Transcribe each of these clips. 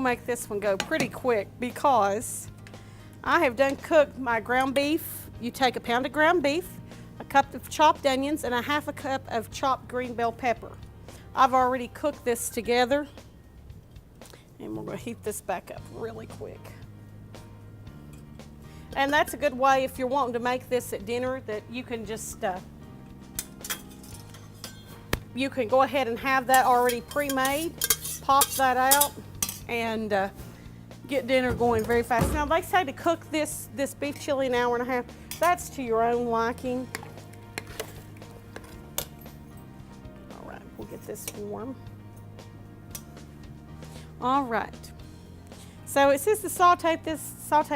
make this one go pretty quick because I have done cooked my ground beef. You take a pound of ground beef, a cup of chopped onions, and a half a cup of chopped green bell pepper. I've already cooked this together, and we're going to heat this back up really quick. And that's a good way if you're wanting to make this at dinner, that you can just you can go ahead and have that already pre-made, pop that out, and get dinner going very fast. Now they say to cook this beef chili an hour and a half. That's to your own liking. All right, we'll get this warm. All right. So it says to saute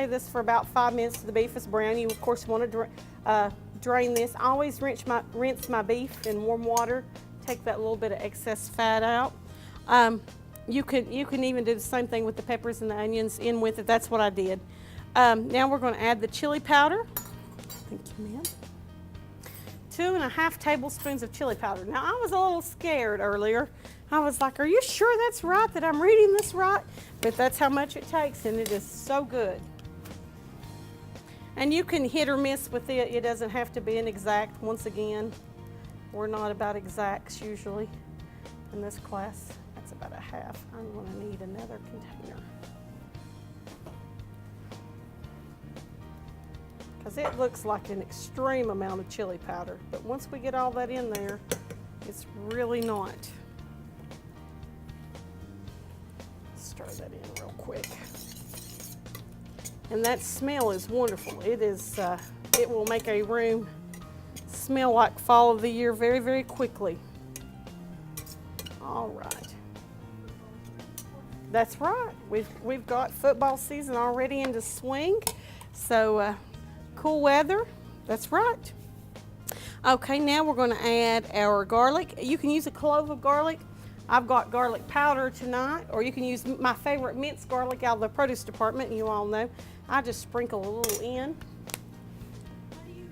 this for about 5 minutes till the beef is brown. You of course want to drain this. I always rinse my beef in warm water. Take that little bit of excess fat out. You can even do the same thing with the peppers and the onions in with it. That's what I did. Now we're going to add the chili powder. Thank you, ma'am. 2.5 tablespoons of chili powder. Now I was a little scared earlier. I was like, are you sure that's right, that I'm reading this right? But that's how much it takes, and it is so good. And you can hit or miss with it. It doesn't have to be an exact. Once again, we're not about exacts usually in this class. That's about a half. I'm going to need another container, because it looks like an extreme amount of chili powder. But once we get all that in there, it's really not. Stir that in real quick. And that smell is wonderful. It is. It will make a room smell like fall of the year very, very quickly. All right. That's right. We've got football season already into swing, so cool weather. That's right. Okay, now we're going to add our garlic. You can use a clove of garlic. I've got garlic powder tonight, or you can use my favorite minced garlic out of the produce department. You all know. I just sprinkle a little in. How do you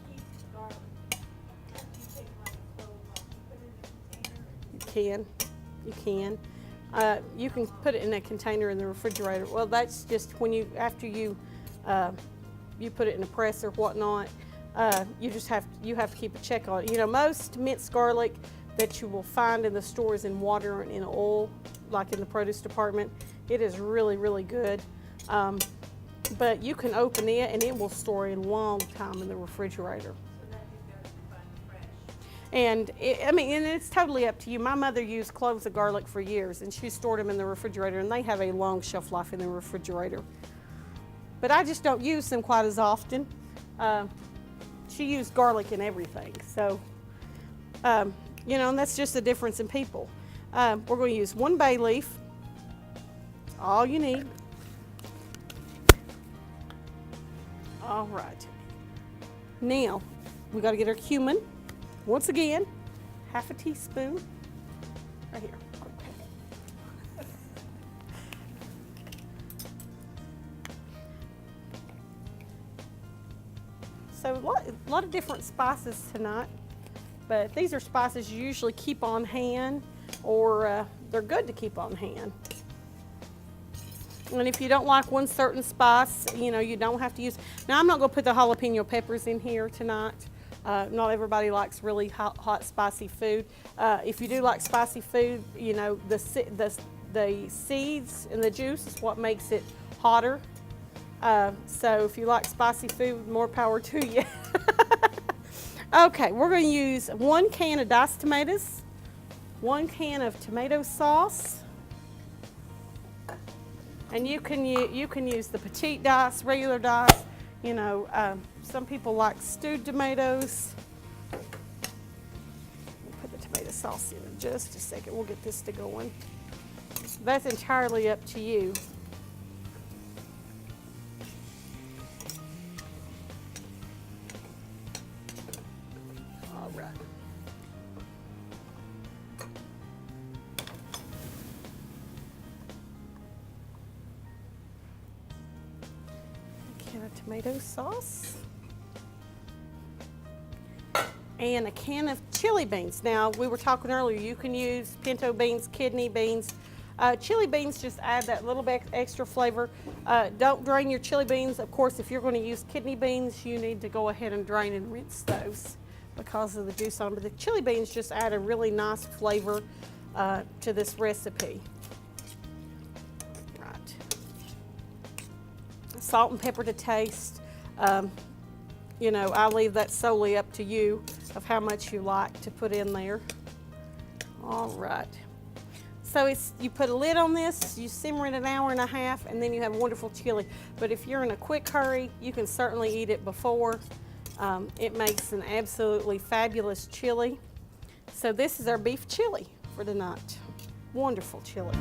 keep garlic? You take like a clove off, you put it in a container? You can. You can put it in a container in the refrigerator. Well, that's just when after you put it in a press or whatnot. You have to keep a check on it. You know, most minced garlic that you will find in the stores in water and in oil, like in the produce department, it is really, really good. But you can open it and it will store a long time in the refrigerator. So that you go to find fresh. And it's totally up to you. My mother used cloves of garlic for years, and she stored them in the refrigerator, and they have a long shelf life in the refrigerator. But I just don't use them quite as often. She used garlic in everything, so you know, and that's just the difference in people. We're going to use 1 bay leaf. That's all you need. All right. Now we got to get our cumin. Once again, half a teaspoon. Right here. Okay. So a lot of different spices tonight, but these are spices you usually keep on hand, or they're good to keep on hand. And if you don't like one certain spice, you know, you don't have to use. Now I'm not going to put the jalapeno peppers in here tonight. Not everybody likes really hot, spicy food. If you do like spicy food, you know, the seeds and the juice is what makes it hotter. So if you like spicy food, more power to you. Okay, we're going to use 1 can of diced tomatoes, 1 can of tomato sauce, and you can use the petite dice, regular dice. You know, some people like stewed tomatoes. We'll put the tomato sauce in just a second. We'll get this to going. That's entirely up to you. All right. A can of tomato sauce. And a can of chili beans. Now, we were talking earlier, you can use pinto beans, kidney beans. Chili beans just add that little bit extra flavor. Don't drain your chili beans. Of course, if you're going to use kidney beans, you need to go ahead and drain and rinse those because of the juice on them. But the chili beans just add a really nice flavor to this recipe. Right. Salt and pepper to taste. You know, I leave that solely up to you of how much you like to put in there. All right. So you put a lid on this, you simmer it an hour and a half, and then you have wonderful chili. But if you're in a quick hurry, you can certainly eat it before. It makes an absolutely fabulous chili. So this is our beef chili for tonight. Wonderful chili.